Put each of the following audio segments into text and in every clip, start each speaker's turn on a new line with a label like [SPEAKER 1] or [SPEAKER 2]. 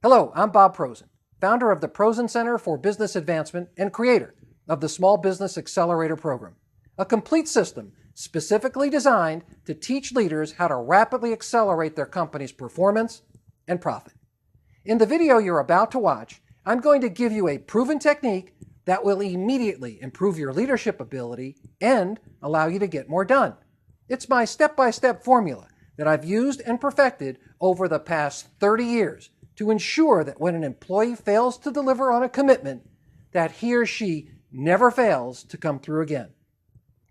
[SPEAKER 1] Hello, I'm Bob Prosen, founder of the Prosen Center for Business Advancement and creator of the Small Business Accelerator Program, a complete system specifically designed to teach leaders how to rapidly accelerate their company's performance and profit. In the video you're about to watch, I'm going to give you a proven technique that will immediately improve your leadership ability and allow you to get more done. It's my step-by-step formula that I've used and perfected over the past 30 years to ensure that when an employee fails to deliver on a commitment, that he or she never fails to come through again.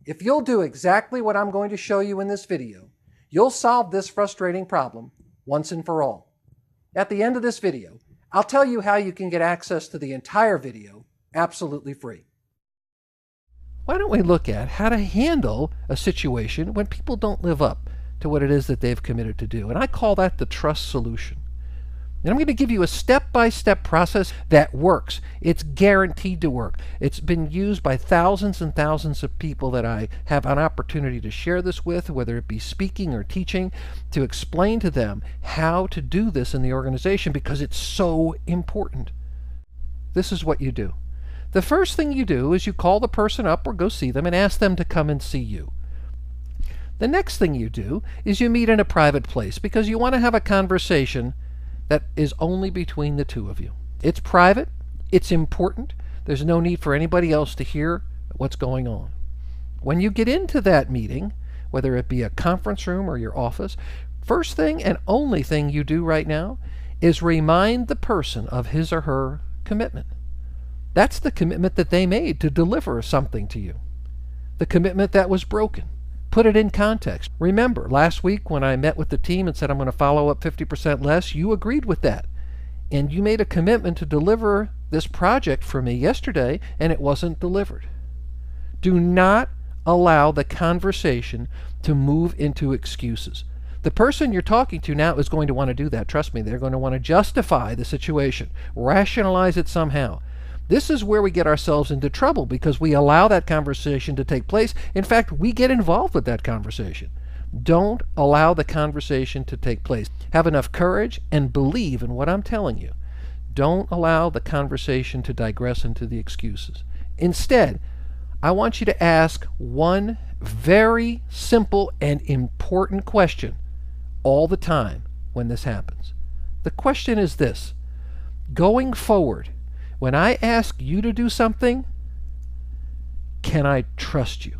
[SPEAKER 1] If you'll do exactly what I'm going to show you in this video, you'll solve this frustrating problem once and for all. At the end of this video, I'll tell you how you can get access to the entire video absolutely free.
[SPEAKER 2] Why don't we look at how to handle a situation when people don't live up to what it is that they've committed to do? And I call that the trust solution. And I'm going to give you a step-by-step process that works. It's guaranteed to work. It's been used by thousands and thousands of people that I have an opportunity to share this with, whether it be speaking or teaching, to explain to them how to do this in the organization because it's so important. This is what you do. The first thing you do is you call the person up or go see them and ask them to come and see you. The next thing you do is you meet in a private place because you want to have a conversation that is only between the two of you. It's private, it's important, there's no need for anybody else to hear what's going on. When you get into that meeting, whether it be a conference room or your office, first thing and only thing you do right now is remind the person of his or her commitment. That's the commitment that they made to deliver something to you. The commitment that was broken. Put it in context. Remember, last week when I met with the team and said I'm going to follow up 50% less, you agreed with that. And you made a commitment to deliver this project for me yesterday, and it wasn't delivered. Do not allow the conversation to move into excuses. The person you're talking to now is going to want to do that. Trust me, they're going to want to justify the situation, rationalize it somehow. This is where we get ourselves into trouble because we allow that conversation to take place. In fact, we get involved with that conversation. Don't allow the conversation to take place. Have enough courage and believe in what I'm telling you. Don't allow the conversation to digress into the excuses. Instead, I want you to ask one very simple and important question all the time when this happens. The question is this: going forward, when I ask you to do something, can I trust you?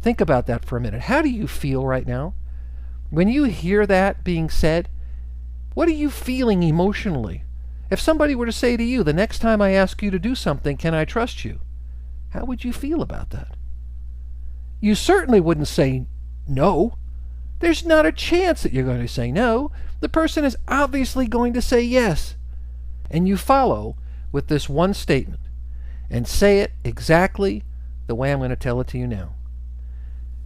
[SPEAKER 2] Think about that for a minute. How do you feel right now? When you hear that being said, what are you feeling emotionally? If somebody were to say to you, the next time I ask you to do something, can I trust you? How would you feel about that? You certainly wouldn't say no. There's not a chance that you're going to say no. The person is obviously going to say yes. And you follow with this one statement and say it exactly the way I'm going to tell it to you now.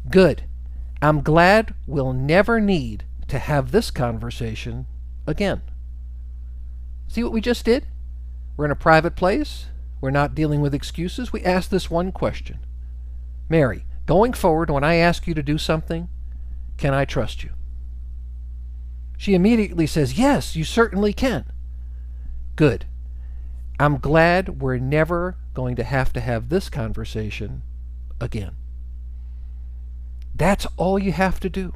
[SPEAKER 2] Good. I'm glad we'll never need to have this conversation again. See what we just did? We're in a private place. We're not dealing with excuses. We ask this one question. Mary, going forward, when I ask you to do something, can I trust you? She immediately says, yes, you certainly can. Good. I'm glad we're never going to have this conversation again. That's all you have to do.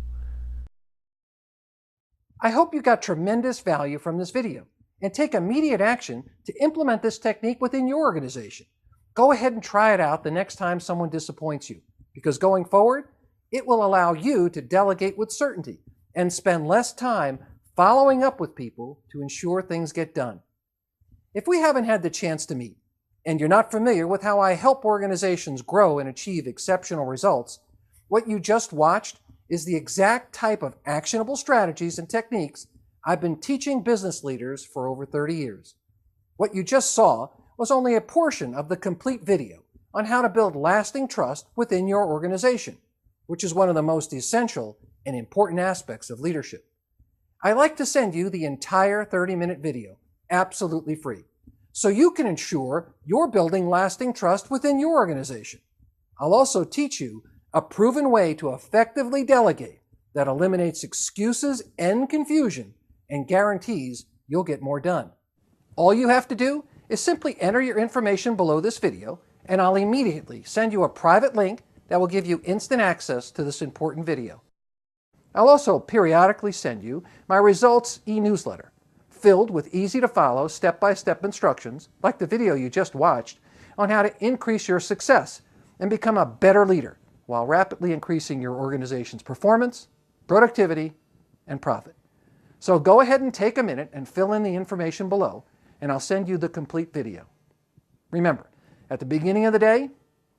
[SPEAKER 1] I hope you got tremendous value from this video and take immediate action to implement this technique within your organization. Go ahead and try it out the next time someone disappoints you, because going forward, it will allow you to delegate with certainty and spend less time following up with people to ensure things get done. If we haven't had the chance to meet, and you're not familiar with how I help organizations grow and achieve exceptional results, what you just watched is the exact type of actionable strategies and techniques I've been teaching business leaders for over 30 years. What you just saw was only a portion of the complete video on how to build lasting trust within your organization, which is one of the most essential and important aspects of leadership. I like to send you the entire 30-minute video absolutely free, so you can ensure you're building lasting trust within your organization. I'll also teach you a proven way to effectively delegate that eliminates excuses and confusion and guarantees you'll get more done. All you have to do is simply enter your information below this video, and I'll immediately send you a private link that will give you instant access to this important video. I'll also periodically send you my results e-newsletter, filled with easy-to-follow step-by-step instructions, like the video you just watched, on how to increase your success and become a better leader while rapidly increasing your organization's performance, productivity, and profit. So go ahead and take a minute and fill in the information below, and I'll send you the complete video. Remember, at the beginning of the day,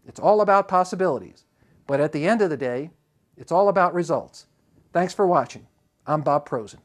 [SPEAKER 1] it's all about possibilities, but at the end of the day, it's all about results. Thanks for watching. I'm Bob Prosen.